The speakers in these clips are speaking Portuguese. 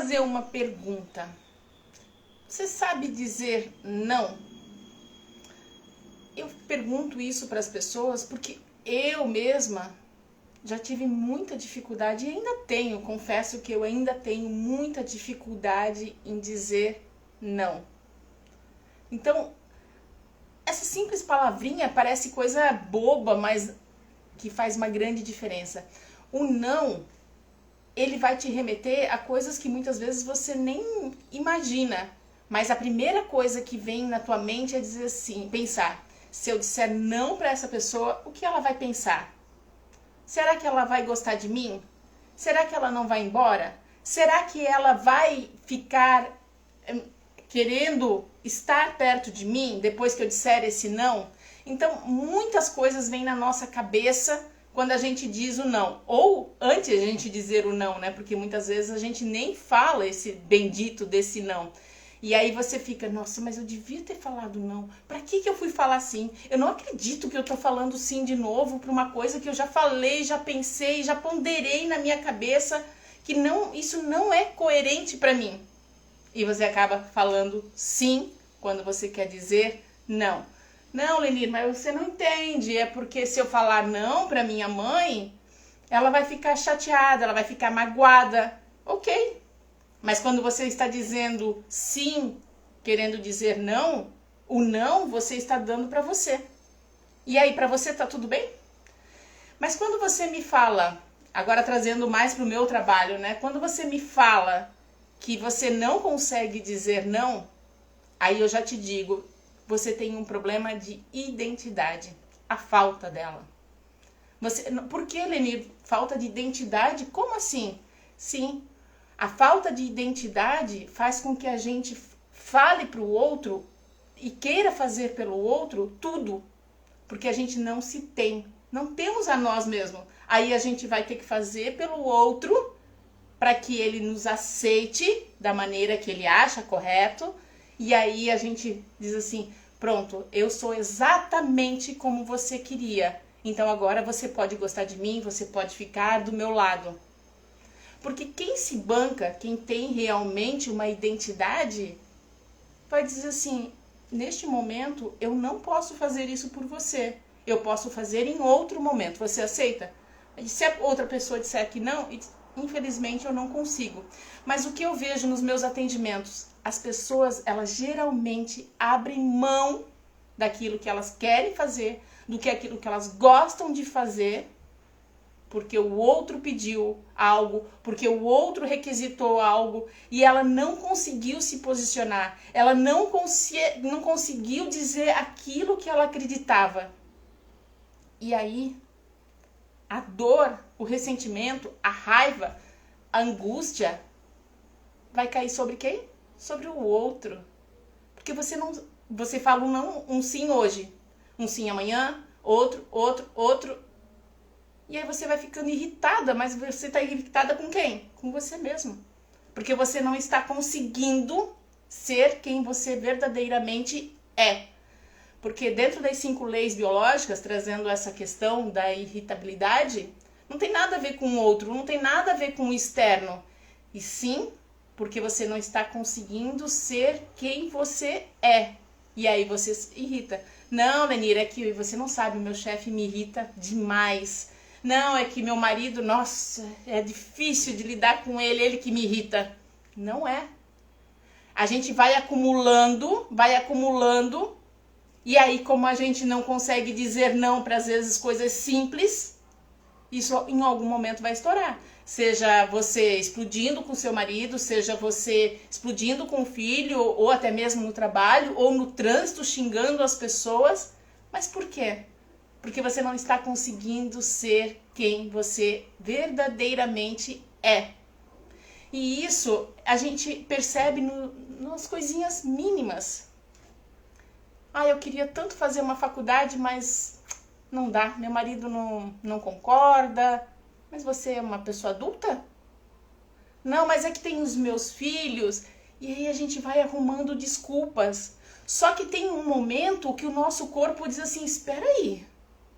fazer uma pergunta. Você sabe dizer não? Eu pergunto isso para as pessoas porque eu mesma já tive muita dificuldade e ainda tenho, confesso que eu ainda tenho muita dificuldade em dizer não. Então, essa simples palavrinha parece coisa boba, mas que faz uma grande diferença. O não, ele vai te remeter a coisas que muitas vezes você nem imagina. Mas a primeira coisa que vem na tua mente é dizer assim, pensar, se eu disser não para essa pessoa, o que ela vai pensar? Será que ela vai gostar de mim? Será que ela não vai embora? Será que ela vai ficar querendo estar perto de mim depois que eu disser esse não? Então, muitas coisas vêm na nossa cabeça quando a gente diz o não. Ou antes de a gente dizer o não, né? Porque muitas vezes a gente nem fala esse bendito desse não. E aí você fica, nossa, mas eu devia ter falado não. Pra que eu fui falar sim? Eu não acredito que eu tô falando sim de novo pra uma coisa que eu já falei, já pensei, já ponderei na minha cabeça que não, isso não é coerente pra mim. E você acaba falando sim quando você quer dizer não. Não, Lenir, mas você não entende. É porque se eu falar não pra minha mãe, ela vai ficar chateada, ela vai ficar magoada. Ok. Mas quando você está dizendo sim, querendo dizer não, o não você está dando para você. E aí, para você tá tudo bem? Mas quando você me fala, agora trazendo mais para o meu trabalho, né? Quando você me fala que você não consegue dizer não, aí eu já te digo, você tem um problema de identidade, a falta dela. Por que, Lenir? Falta de identidade? Como assim? Sim. A falta de identidade faz com que a gente fale para o outro e queira fazer pelo outro tudo, porque a gente não se tem, não temos a nós mesmos. Aí a gente vai ter que fazer pelo outro para que ele nos aceite da maneira que ele acha correto, e aí a gente diz assim, pronto, eu sou exatamente como você queria, então agora você pode gostar de mim, você pode ficar do meu lado. Porque quem se banca, quem tem realmente uma identidade, vai dizer assim, neste momento eu não posso fazer isso por você. Eu posso fazer em outro momento. Você aceita? E se a outra pessoa disser que não, infelizmente eu não consigo. Mas o que eu vejo nos meus atendimentos? As pessoas, elas geralmente abrem mão daquilo que elas querem fazer, aquilo que elas gostam de fazer, porque o outro pediu algo, porque o outro requisitou algo e ela não conseguiu se posicionar, ela não conseguiu dizer aquilo que ela acreditava. E aí, a dor, o ressentimento, a raiva, a angústia vai cair sobre quem? Sobre o outro. Porque você fala um sim hoje, um sim amanhã, outro. E aí você vai ficando irritada, mas você está irritada com quem? Com você mesmo. Porque você não está conseguindo ser quem você verdadeiramente é. Porque dentro das 5 leis biológicas, trazendo essa questão da irritabilidade, não tem nada a ver com o outro, não tem nada a ver com o externo. E sim, porque você não está conseguindo ser quem você é. E aí você se irrita. Não, Lenir, é que você não sabe, meu chefe me irrita demais. Não, é que meu marido, nossa, é difícil de lidar com ele que me irrita. Não é. A gente vai acumulando, e aí como a gente não consegue dizer não para às vezes coisas simples, isso em algum momento vai estourar. Seja você explodindo com seu marido, seja você explodindo com o filho, ou até mesmo no trabalho, ou no trânsito xingando as pessoas. Mas por quê? Porque você não está conseguindo ser quem você verdadeiramente é. E isso a gente percebe nas coisinhas mínimas. Eu queria tanto fazer uma faculdade, mas não dá. Meu marido não concorda. Mas você é uma pessoa adulta? Não, mas é que tem os meus filhos. E aí a gente vai arrumando desculpas. Só que tem um momento que o nosso corpo diz assim, espera aí.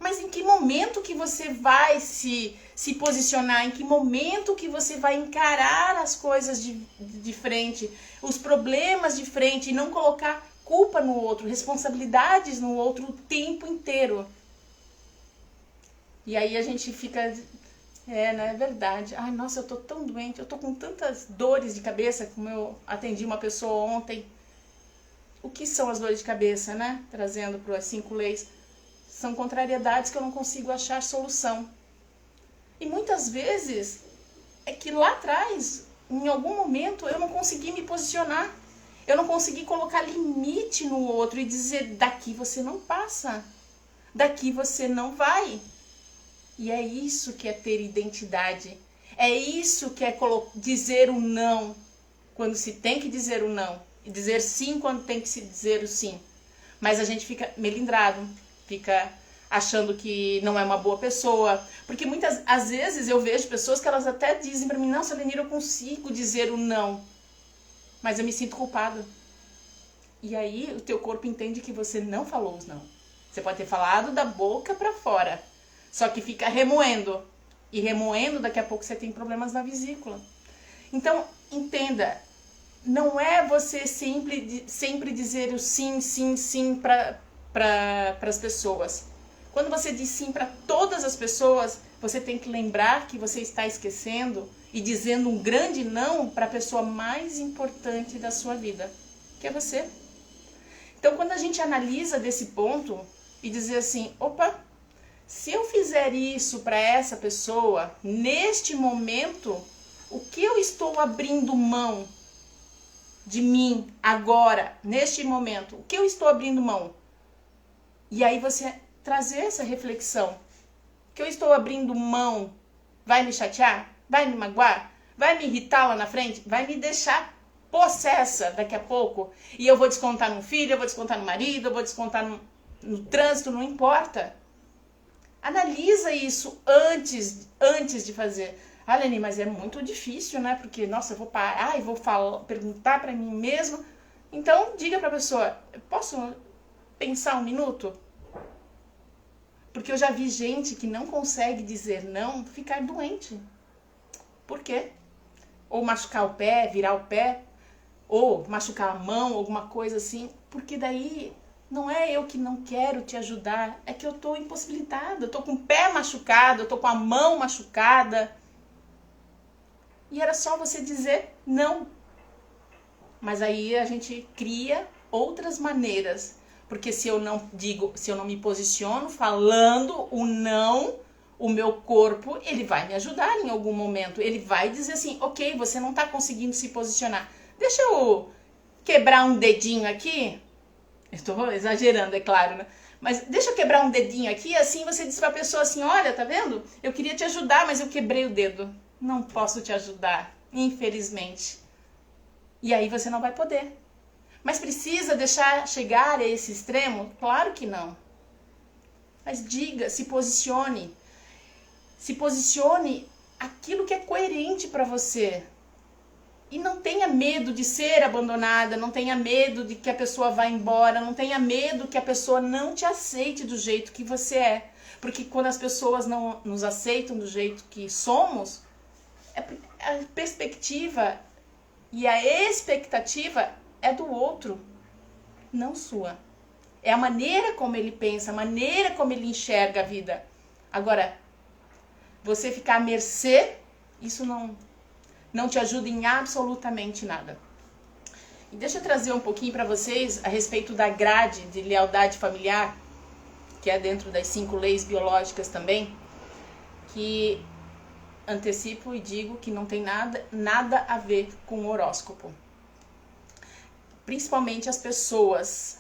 Mas em que momento que você vai se posicionar? Em que momento que você vai encarar as coisas de frente, os problemas de frente, e não colocar culpa no outro, responsabilidades no outro o tempo inteiro? E aí a gente fica... não é verdade. Ai, nossa, eu tô tão doente, eu tô com tantas dores de cabeça, como eu atendi uma pessoa ontem. O que são as dores de cabeça, né? Trazendo para as 5 leis. São contrariedades que eu não consigo achar solução. E muitas vezes é que lá atrás, em algum momento, eu não consegui me posicionar. Eu não consegui colocar limite no outro e dizer, daqui você não passa. Daqui você não vai. E é isso que é ter identidade. É isso que é dizer o não quando se tem que dizer o não. E dizer sim quando tem que se dizer o sim. Mas a gente fica melindrado, fica achando que não é uma boa pessoa. Porque às vezes eu vejo pessoas que elas até dizem pra mim, nossa, Lenira, eu consigo dizer o não. Mas eu me sinto culpada. E aí o teu corpo entende que você não falou os não. Você pode ter falado da boca pra fora. Só que fica remoendo. E remoendo, daqui a pouco você tem problemas na vesícula. Então, entenda, não é você sempre dizer o sim, sim, sim para as pessoas. Quando você diz sim para todas as pessoas, você tem que lembrar que você está esquecendo e dizendo um grande não para a pessoa mais importante da sua vida, que é você. Então, quando a gente analisa desse ponto e dizer assim, opa, se eu fizer isso para essa pessoa, neste momento, o que eu estou abrindo mão de mim agora, neste momento? O que eu estou abrindo mão? E aí você trazer essa reflexão. O que eu estou abrindo mão vai me chatear? Vai me magoar? Vai me irritar lá na frente? Vai me deixar possessa daqui a pouco? E eu vou descontar no filho, eu vou descontar no marido, eu vou descontar no trânsito, não importa. Analisa isso antes de fazer. Ah, Leni, mas é muito difícil, né? Porque, nossa, eu vou parar e vou perguntar pra mim mesma. Então, diga pra pessoa, posso pensar 1 minuto? Porque eu já vi gente que não consegue dizer não ficar doente. Por quê? Ou machucar o pé, virar o pé, ou machucar a mão, alguma coisa assim. Porque daí não é eu que não quero te ajudar, é que eu tô impossibilitada, eu tô com o pé machucado, eu tô com a mão machucada. E era só você dizer não. Mas aí a gente cria outras maneiras. Porque se eu não me posiciono falando o não, o meu corpo, ele vai me ajudar em algum momento. Ele vai dizer assim, ok, você não tá conseguindo se posicionar. Deixa eu quebrar um dedinho aqui. Estou exagerando, é claro, né? Mas deixa eu quebrar um dedinho aqui, assim você diz pra pessoa assim, olha, tá vendo? Eu queria te ajudar, mas eu quebrei o dedo. Não posso te ajudar, infelizmente. E aí você não vai poder. Mas precisa deixar chegar a esse extremo? Claro que não. Mas diga, se posicione. Se posicione aquilo que é coerente para você. E não tenha medo de ser abandonada, não tenha medo de que a pessoa vá embora, não tenha medo que a pessoa não te aceite do jeito que você é. Porque quando as pessoas não nos aceitam do jeito que somos, a perspectiva e a expectativa é do outro, não sua. É a maneira como ele pensa, a maneira como ele enxerga a vida. Agora, você ficar à mercê, isso não te ajuda em absolutamente nada. E deixa eu trazer um pouquinho para vocês a respeito da grade de lealdade familiar, que é dentro das 5 leis biológicas também, que antecipo e digo que não tem nada a ver com o horóscopo. Principalmente as pessoas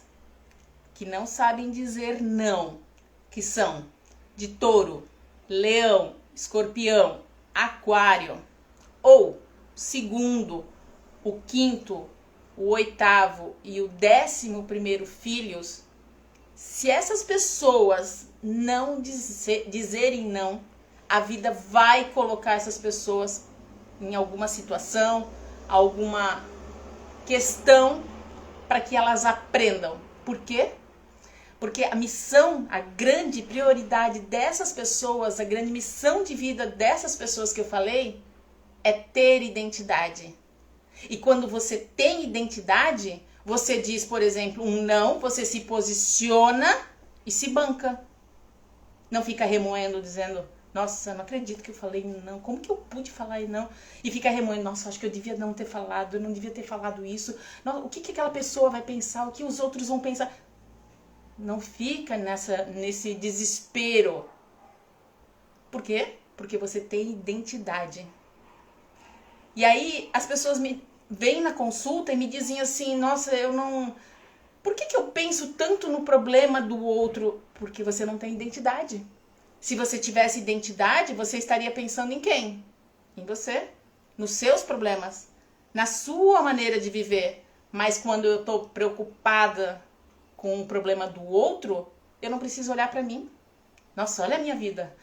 que não sabem dizer não, que são de touro, leão, escorpião, aquário, ou segundo, o 5º, o 8º e o 11º filhos, se essas pessoas não dizerem não, a vida vai colocar essas pessoas em alguma situação, alguma questão para que elas aprendam. Por quê? Porque a missão, a grande prioridade dessas pessoas, a grande missão de vida dessas pessoas que eu falei, é ter identidade. E quando você tem identidade, você diz, por exemplo, um não, você se posiciona e se banca. Não fica remoendo, dizendo, nossa, não acredito que eu falei não, como que eu pude falar não? E fica remoendo, nossa, acho que eu devia não ter falado, eu não devia ter falado isso. O que aquela pessoa vai pensar, o que os outros vão pensar? Não fica nesse desespero. Por quê? Porque você tem identidade. E aí as pessoas me vêm na consulta e me dizem assim, nossa, eu não... Por que eu penso tanto no problema do outro? Porque você não tem identidade. Se você tivesse identidade, você estaria pensando em quem? Em você, nos seus problemas, na sua maneira de viver. Mas quando eu estou preocupada com o problema do outro, eu não preciso olhar para mim. Nossa, olha a minha vida.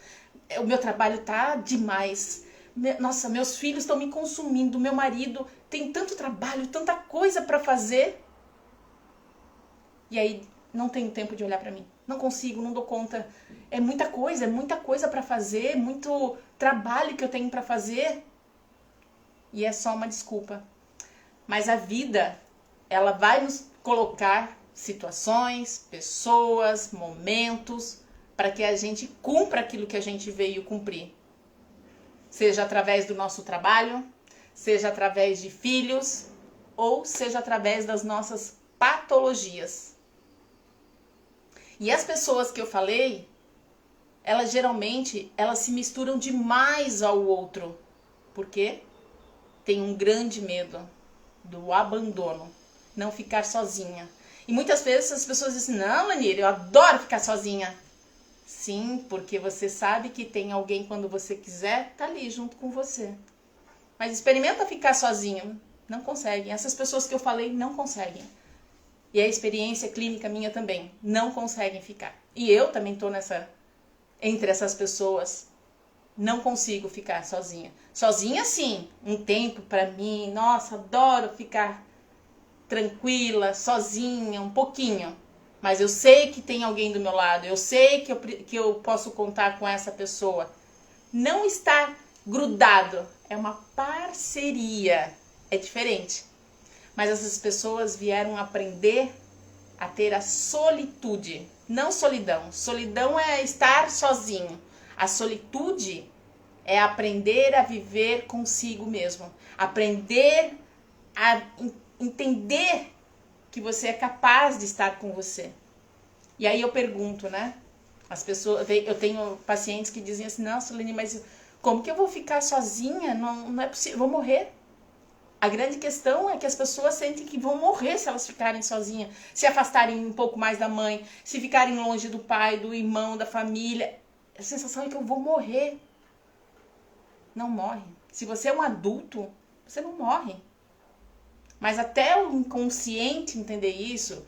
O meu trabalho tá demais. Nossa, meus filhos estão me consumindo. Meu marido tem tanto trabalho, tanta coisa para fazer. E aí não tenho tempo de olhar para mim. Não consigo, não dou conta. É muita coisa para fazer, muito trabalho que eu tenho para fazer. E é só uma desculpa. Mas a vida, ela vai nos colocar situações, pessoas, momentos, para que a gente cumpra aquilo que a gente veio cumprir. Seja através do nosso trabalho, seja através de filhos, ou seja através das nossas patologias. E as pessoas que eu falei, elas geralmente se misturam demais ao outro. Por quê? Tem um grande medo do abandono, não ficar sozinha. E muitas vezes as pessoas dizem, não, Lenir, eu adoro ficar sozinha. Sim, porque você sabe que tem alguém quando você quiser, tá ali junto com você. Mas experimenta ficar sozinho. Não conseguem. Essas pessoas que eu falei não conseguem. E a experiência clínica minha também. Não conseguem ficar. E eu também tô entre essas pessoas. Não consigo ficar sozinha. Sozinha sim, um tempo pra mim. Nossa, adoro ficar tranquila, sozinha, um pouquinho. Mas eu sei que tem alguém do meu lado. Eu sei que eu posso contar com essa pessoa. Não estar grudado. É uma parceria. É diferente. Mas essas pessoas vieram aprender a ter a solitude. Não solidão. Solidão é estar sozinho. A solitude é aprender a viver consigo mesmo. Aprender a entender que você é capaz de estar com você. E aí eu pergunto, né? As pessoas, eu tenho pacientes que dizem assim, nossa, Leni, mas como que eu vou ficar sozinha? Não é possível, eu vou morrer. A grande questão é que as pessoas sentem que vão morrer se elas ficarem sozinhas, se afastarem um pouco mais da mãe, se ficarem longe do pai, do irmão, da família. A sensação é que eu vou morrer. Não morre. Se você é um adulto, você não morre. Mas até o inconsciente entender isso,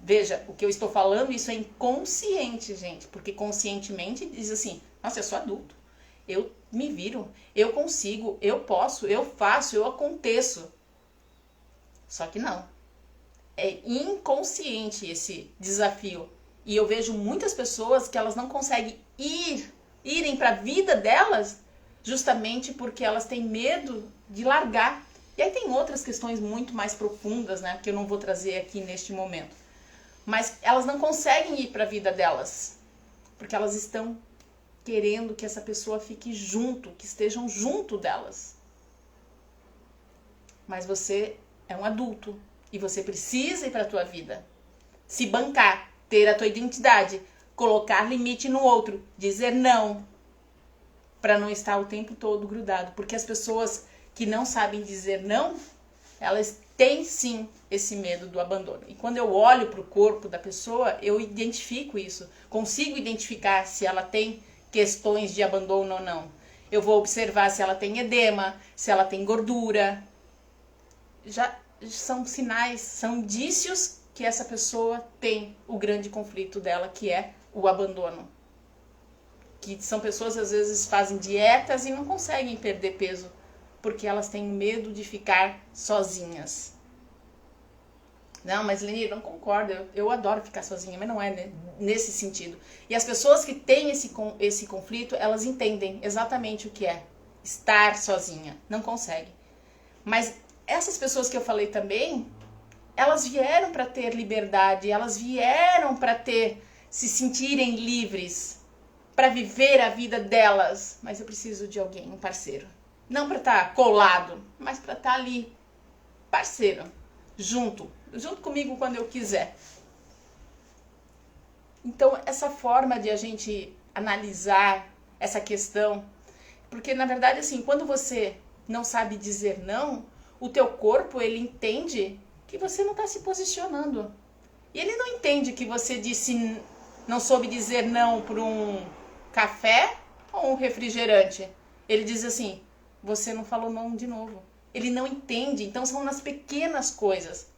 veja, o que eu estou falando, isso é inconsciente, gente. Porque conscientemente diz assim, nossa, eu sou adulto. Eu me viro, eu consigo, eu posso, eu faço, eu aconteço. Só que não. É inconsciente esse desafio. E eu vejo muitas pessoas que elas não conseguem irem para a vida delas justamente porque elas têm medo de largar. E aí tem outras questões muito mais profundas, né, que eu não vou trazer aqui neste momento. Mas elas não conseguem ir para a vida delas, porque elas estão querendo que essa pessoa fique junto, que estejam junto delas. Mas você é um adulto e você precisa ir para a tua vida. Se bancar, ter a tua identidade, colocar limite no outro, dizer não, para não estar o tempo todo grudado. Porque as pessoas que não sabem dizer não, elas têm sim esse medo do abandono. E quando eu olho para o corpo da pessoa, eu identifico isso. Consigo identificar se ela tem questões de abandono ou não. Eu vou observar se ela tem edema, se ela tem gordura. Já são sinais, são indícios que essa pessoa tem o grande conflito dela, que é o abandono. Que são pessoas às vezes fazem dietas e não conseguem perder peso, porque elas têm medo de ficar sozinhas. Não, mas Lenir, não concordo, eu adoro ficar sozinha, mas não é, né, nesse sentido. E as pessoas que têm esse conflito, elas entendem exatamente o que é estar sozinha, não conseguem. Mas essas pessoas que eu falei também, elas vieram para ter liberdade, elas vieram para ter, se sentirem livres, para viver a vida delas. Mas eu preciso de alguém, um parceiro. Não para estar colado, mas para estar ali, parceiro, junto comigo quando eu quiser. Então, essa forma de a gente analisar essa questão, porque na verdade, assim, quando você não sabe dizer não, o teu corpo, ele entende que você não está se posicionando. E ele não entende que você não soube dizer não por um café ou um refrigerante. Ele diz assim, você não falou não de novo. Ele não entende, então são nas pequenas coisas.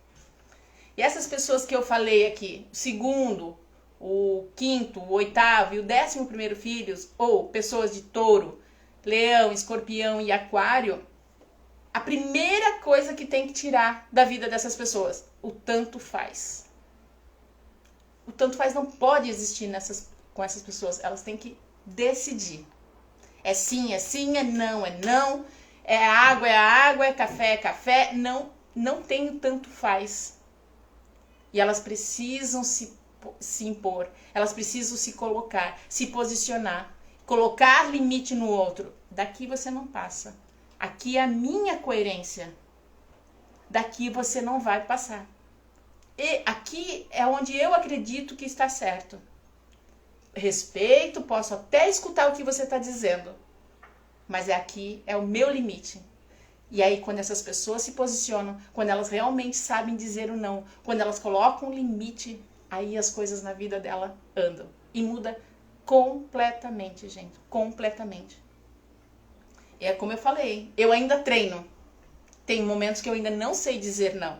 E essas pessoas que eu falei aqui, o segundo, o quinto, o oitavo e o 11º filhos, ou pessoas de touro, leão, escorpião e aquário, a primeira coisa que tem que tirar da vida dessas pessoas, o tanto faz. O tanto faz não pode existir com essas pessoas, elas têm que decidir. É sim, é não, é água, é café, não tem o tanto faz. E elas precisam se impor, elas precisam se colocar, se posicionar, colocar limite no outro. Daqui você não passa. Aqui é a minha coerência. Daqui você não vai passar. E aqui é onde eu acredito que está certo. Respeito, posso até escutar o que você está dizendo, mas aqui é o meu limite. E aí, quando essas pessoas se posicionam, quando elas realmente sabem dizer o não, quando elas colocam um limite, aí as coisas na vida dela andam. E muda completamente, gente. Completamente. E é como eu falei, eu ainda treino. Tem momentos que eu ainda não sei dizer não.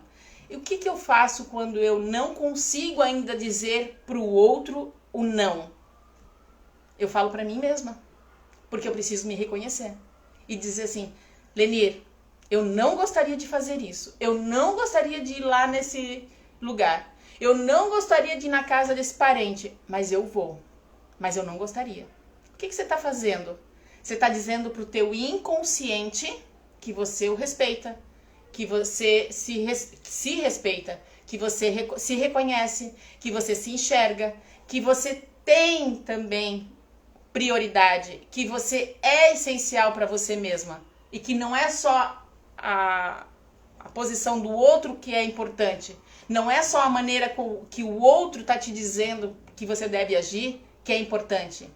E o que eu faço quando eu não consigo ainda dizer para o outro o não? Eu falo para mim mesma. Porque eu preciso me reconhecer. E dizer assim, Lenir, eu não gostaria de fazer isso. Eu não gostaria de ir lá nesse lugar. Eu não gostaria de ir na casa desse parente. Mas eu vou. Mas eu não gostaria. O que você está fazendo? Você está dizendo para o teu inconsciente que você o respeita. Que você se respeita. Que você se reconhece. Que você se enxerga. Que você tem também prioridade. Que você é essencial para você mesma. E que não é só a posição do outro que é importante. Não é só a maneira que o outro está te dizendo que você deve agir que é importante.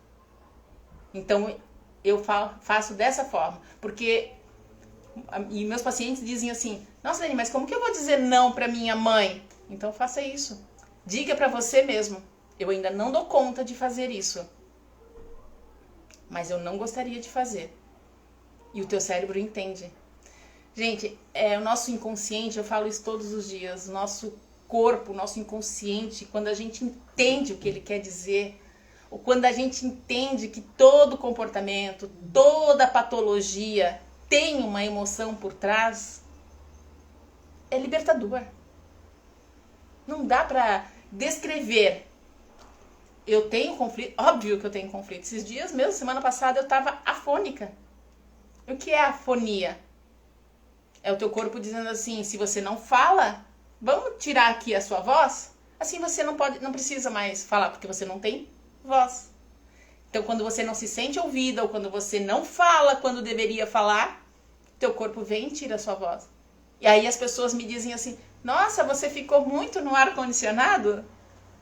Então, eu faço dessa forma. Porque e meus pacientes dizem assim, nossa, Dani, mas como que eu vou dizer não para minha mãe? Então, faça isso. Diga para você mesmo, eu ainda não dou conta de fazer isso. Mas eu não gostaria de fazer. E o teu cérebro entende. Gente, o nosso inconsciente, eu falo isso todos os dias, nosso corpo, nosso inconsciente, quando a gente entende o que ele quer dizer, ou quando a gente entende que todo comportamento, toda patologia tem uma emoção por trás, é libertador. Não dá pra descrever. Eu tenho conflito, óbvio que eu tenho conflito. Esses dias mesmo, semana passada, eu tava afônica. O que é afonia? É o teu corpo dizendo assim, se você não fala, vamos tirar aqui a sua voz? Assim você não precisa mais falar, porque você não tem voz. Então, quando você não se sente ouvida, ou quando você não fala quando deveria falar, teu corpo vem e tira a sua voz. E aí as pessoas me dizem assim, nossa, você ficou muito no ar-condicionado?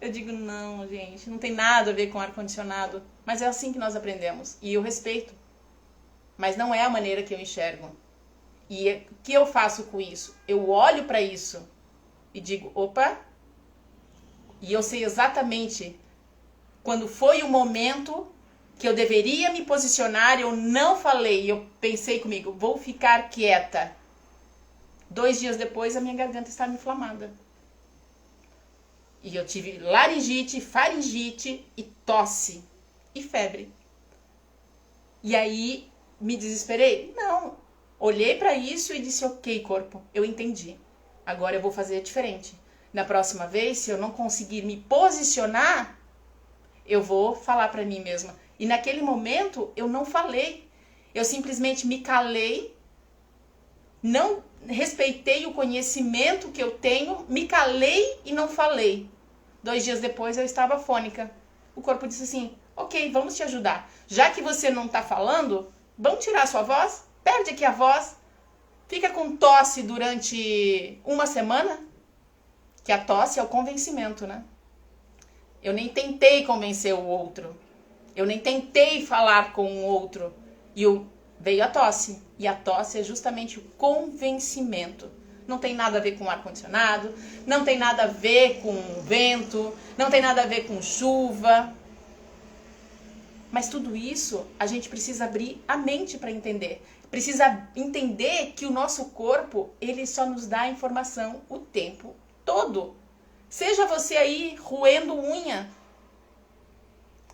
Eu digo, não, gente, não tem nada a ver com ar-condicionado. Mas é assim que nós aprendemos. E eu respeito. Mas não é a maneira que eu enxergo. E o que eu faço com isso? Eu olho para isso e digo, opa, e eu sei exatamente quando foi o momento que eu deveria me posicionar, eu não falei, eu pensei comigo, vou ficar quieta. 2 dias depois, a minha garganta estava inflamada. E eu tive laringite, faringite e tosse e febre. E aí, me desesperei? Não. Olhei para isso e disse, ok, corpo, eu entendi. Agora eu vou fazer diferente. Na próxima vez, se eu não conseguir me posicionar, eu vou falar para mim mesma. E naquele momento, eu não falei. Eu simplesmente me calei, não respeitei o conhecimento que eu tenho, me calei e não falei. 2 dias depois, eu estava afônica. O corpo disse assim, ok, vamos te ajudar. Já que você não está falando, vamos tirar a sua voz, perde aqui a voz, fica com tosse durante 1 semana, que a tosse é o convencimento, né? Eu nem tentei convencer o outro, eu nem tentei falar com o outro, e veio a tosse, e a tosse é justamente o convencimento. Não tem nada a ver com ar-condicionado, não tem nada a ver com vento, não tem nada a ver com chuva. Mas tudo isso a gente precisa abrir a mente para entender. Precisa entender que o nosso corpo, ele só nos dá informação o tempo todo. Seja você aí roendo unha.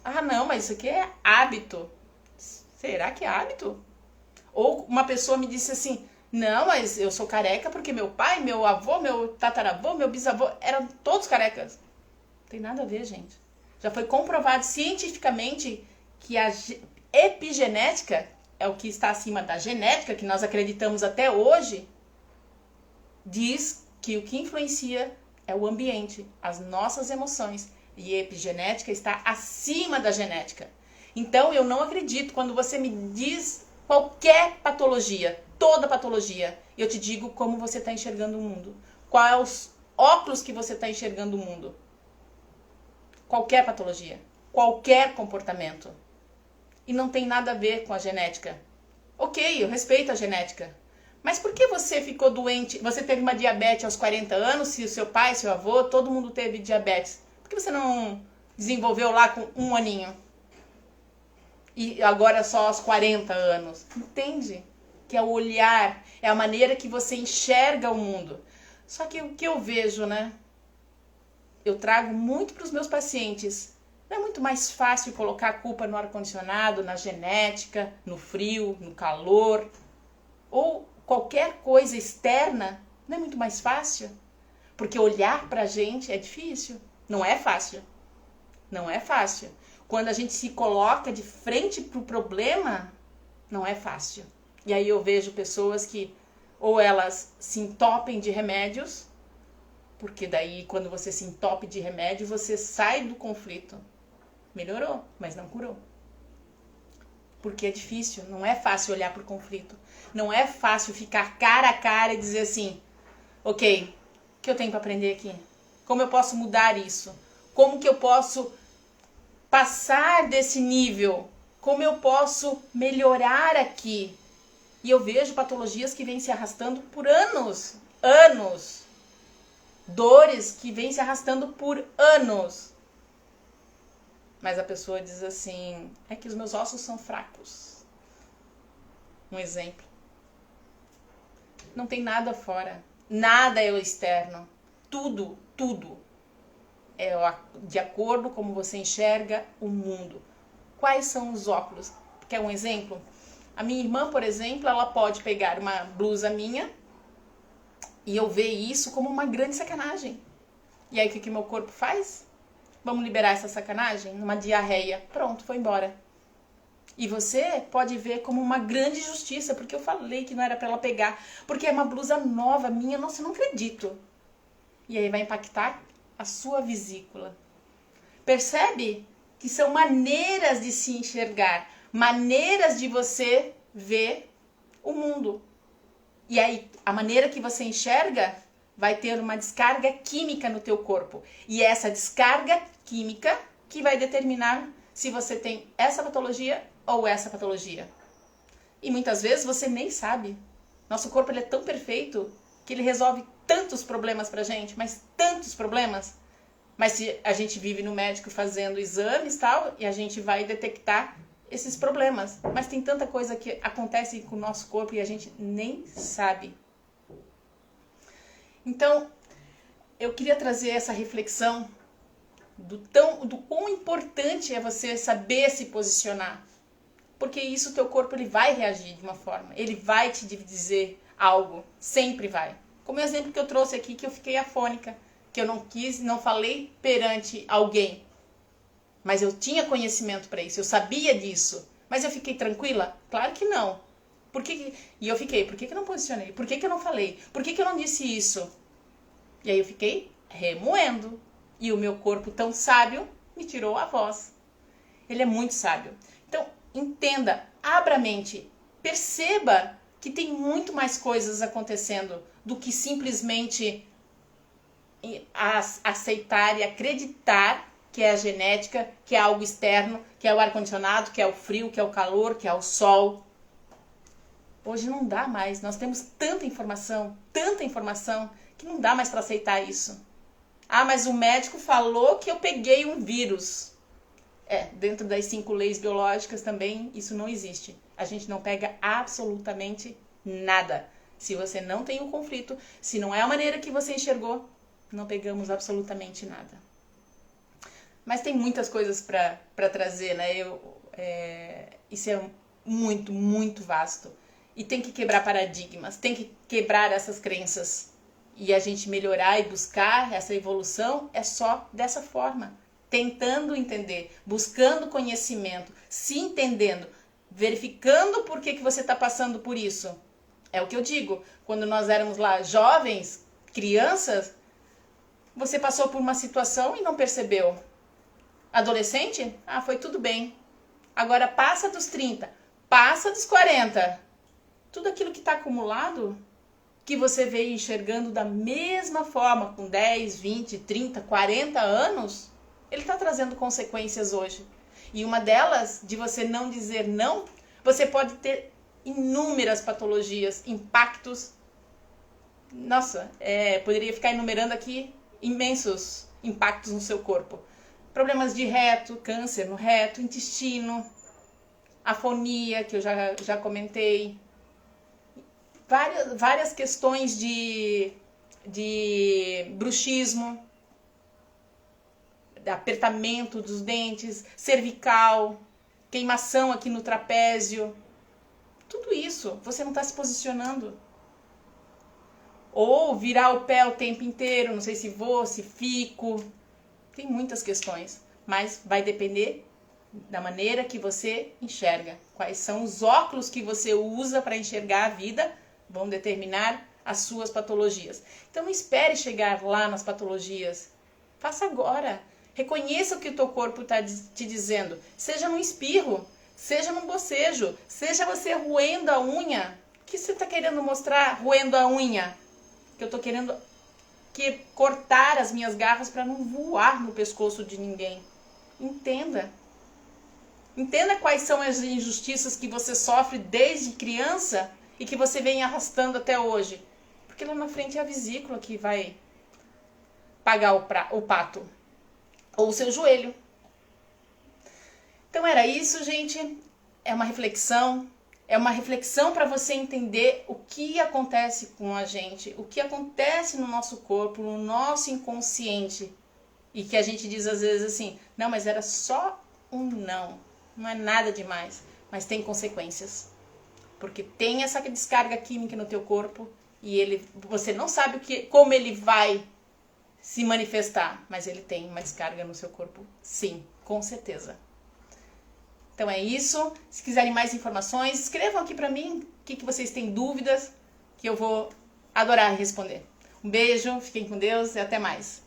Ah, não, mas isso aqui é hábito. Será que é hábito? Ou uma pessoa me disse assim, não, mas eu sou careca porque meu pai, meu avô, meu tataravô, meu bisavô, eram todos carecas. Não tem nada a ver, gente. Já foi comprovado cientificamente que a epigenética é o que está acima da genética, que nós acreditamos até hoje, diz que o que influencia é o ambiente, as nossas emoções. E a epigenética está acima da genética. Então, eu não acredito quando você me diz qualquer patologia, toda patologia, eu te digo como você está enxergando o mundo. Quais é os óculos que você está enxergando o mundo. Qualquer patologia, qualquer comportamento. E não tem nada a ver com a genética. Ok, eu respeito a genética. Mas por que você ficou doente? Você teve uma diabetes aos 40 anos, se o seu pai, seu avô, todo mundo teve diabetes. Por que você não desenvolveu lá com 1 aninho? E agora só aos 40 anos? Entende? Que é o olhar, é a maneira que você enxerga o mundo. Só que o que eu vejo, né? Eu trago muito para os meus pacientes. Não é muito mais fácil colocar a culpa no ar-condicionado, na genética, no frio, no calor, ou qualquer coisa externa? Não é muito mais fácil? Porque olhar para a gente é difícil. Não é fácil. Não é fácil. Quando a gente se coloca de frente para o problema, não é fácil. E aí eu vejo pessoas que ou elas se entopem de remédios, porque daí quando você se entope de remédio, você sai do conflito. Melhorou, mas não curou. Porque é difícil, não é fácil olhar para o conflito. Não é fácil ficar cara a cara e dizer assim, ok, o que eu tenho para aprender aqui? Como eu posso mudar isso? Como que eu posso passar desse nível? Como eu posso melhorar aqui? E eu vejo patologias que vêm se arrastando por anos. Anos. Dores que vêm se arrastando por anos. Mas a pessoa diz assim, é que os meus ossos são fracos. Um exemplo. Não tem nada fora. Nada é o externo. Tudo é de acordo com como você enxerga o mundo. Quais são os óculos? Quer um exemplo? A minha irmã, por exemplo, ela pode pegar uma blusa minha e eu ver isso como uma grande sacanagem. E aí o que meu corpo faz? Vamos liberar essa sacanagem? Uma diarreia. Pronto, foi embora. E você pode ver como uma grande justiça, porque eu falei que não era para ela pegar, porque é uma blusa nova minha, nossa, eu não acredito. E aí vai impactar a sua vesícula. Percebe que são maneiras de se enxergar, maneiras de você ver o mundo. E aí, a maneira que você enxerga vai ter uma descarga química no teu corpo. E é essa descarga química que vai determinar se você tem essa patologia ou essa patologia. E muitas vezes você nem sabe. Nosso corpo ele é tão perfeito que ele resolve tantos problemas pra gente, mas tantos problemas. Mas se a gente vive no médico fazendo exames e tal, e a gente vai detectar esses problemas. Mas tem tanta coisa que acontece com o nosso corpo e a gente nem sabe. Então, eu queria trazer essa reflexão do quão importante é você saber se posicionar. Porque isso o teu corpo ele vai reagir de uma forma. Ele vai te dizer algo. Sempre vai. Como o exemplo que eu trouxe aqui, que eu fiquei afônica. que eu não quis, não falei perante alguém. Mas eu tinha conhecimento para isso, eu sabia disso. Mas eu fiquei tranquila? Claro que não. E eu fiquei, por que eu não posicionei? Por que eu não falei? Por que eu não disse isso? E aí eu fiquei remoendo. E o meu corpo tão sábio me tirou a voz. Ele é muito sábio. Então, entenda, abra a mente, perceba que tem muito mais coisas acontecendo do que simplesmente aceitar e acreditar que é a genética, que é algo externo, que é o ar-condicionado, que é o frio, que é o calor, que é o sol. Hoje não dá mais. Nós temos tanta informação, que não dá mais para aceitar isso. Ah, mas o médico falou que eu peguei um vírus. Dentro das 5 leis biológicas também isso não existe. A gente não pega absolutamente nada. Se você não tem um conflito, se não é a maneira que você enxergou, não pegamos absolutamente nada. Mas tem muitas coisas para trazer, né? Isso é muito, muito vasto. E tem que quebrar paradigmas, tem que quebrar essas crenças. E a gente melhorar e buscar essa evolução é só dessa forma. Tentando entender, buscando conhecimento, se entendendo, verificando por que você está passando por isso. É o que eu digo, quando nós éramos lá jovens, crianças, você passou por uma situação e não percebeu. Adolescente? Foi tudo bem. Agora passa dos 30, passa dos 40. Tudo aquilo que está acumulado, que você veio enxergando da mesma forma, com 10, 20, 30, 40 anos, ele está trazendo consequências hoje. E uma delas, de você não dizer não, você pode ter inúmeras patologias, impactos. Nossa, poderia ficar enumerando aqui imensos impactos no seu corpo. Problemas de reto, câncer no reto, intestino, afonia, que eu já comentei. Várias questões de bruxismo, apertamento dos dentes, cervical, queimação aqui no trapézio. Tudo isso, você não está se posicionando. Ou virar o pé o tempo inteiro, não sei se vou, se fico. Tem muitas questões, mas vai depender da maneira que você enxerga. Quais são os óculos que você usa para enxergar a vida, vão determinar as suas patologias. Então não espere chegar lá nas patologias. Faça agora. Reconheça o que o teu corpo está te dizendo. Seja num espirro, seja num bocejo, seja você roendo a unha. O que você está querendo mostrar roendo a unha? Que eu estou querendo cortar as minhas garras para não voar no pescoço de ninguém. Entenda. Entenda quais são as injustiças que você sofre desde criança e que você vem arrastando até hoje. Porque lá na frente é a vesícula que vai pagar o pato. Ou o seu joelho. Então era isso, gente. É uma reflexão. É uma reflexão para você entender o que acontece com a gente, o que acontece no nosso corpo, no nosso inconsciente. E que a gente diz às vezes assim, não, mas era só um não é nada demais, mas tem consequências. Porque tem essa descarga química no teu corpo e você não sabe como ele vai se manifestar, mas ele tem uma descarga no seu corpo, sim, com certeza. Então é isso. Se quiserem mais informações, escrevam aqui pra mim o que vocês têm dúvidas, que eu vou adorar responder. Um beijo, fiquem com Deus e até mais.